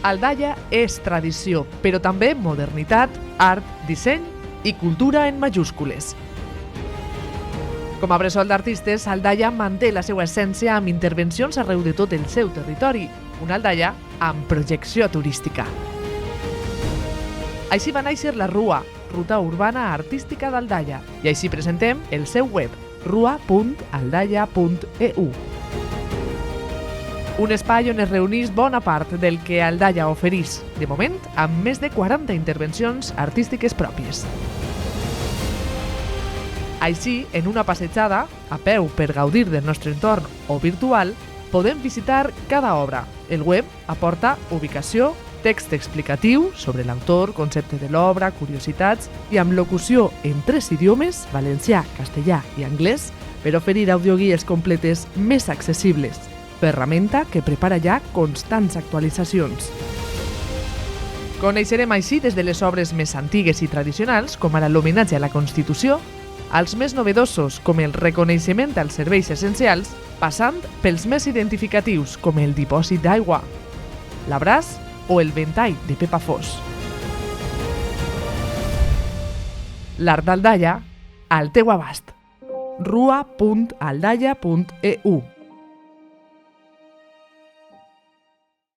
Aldaia és tradició, però també modernitat, art, disseny i cultura en majúscules. Com a bressol d'artistes, Aldaia manté la seva essència amb intervencions arreu de tot el seu territori, una Aldaia amb projecció turística. Així va néixer la RUA, Ruta Urbana Artística d'Aldaia, i així presentem el seu web, rua.aldaia.eu. Un espai on es reunís bona part del que Aldaia oferís, de moment amb més de 40 intervencions artístiques pròpies. Així, en una passejada, a peu per gaudir del nostre entorn o virtual, podem visitar cada obra. El web aporta ubicació, text explicatiu sobre l'autor, concepte de l'obra, curiositats i amb locució en 3 idiomes, valencià, castellà i anglès, per oferir audioguies completes més accessibles. Ferramenta que prepara ja constants actualitzacions. Coneixerem així des de les obres més antigues i tradicionals, com ara l'homenatge a la Constitució, als més novedosos, com el reconeixement als serveis essencials, passant pels més identificatius, com el dipòsit d'aigua, l'abraç o el ventall de Pepa Fos. L'art d'Aldaia al teu abast. rua.aldaia.eu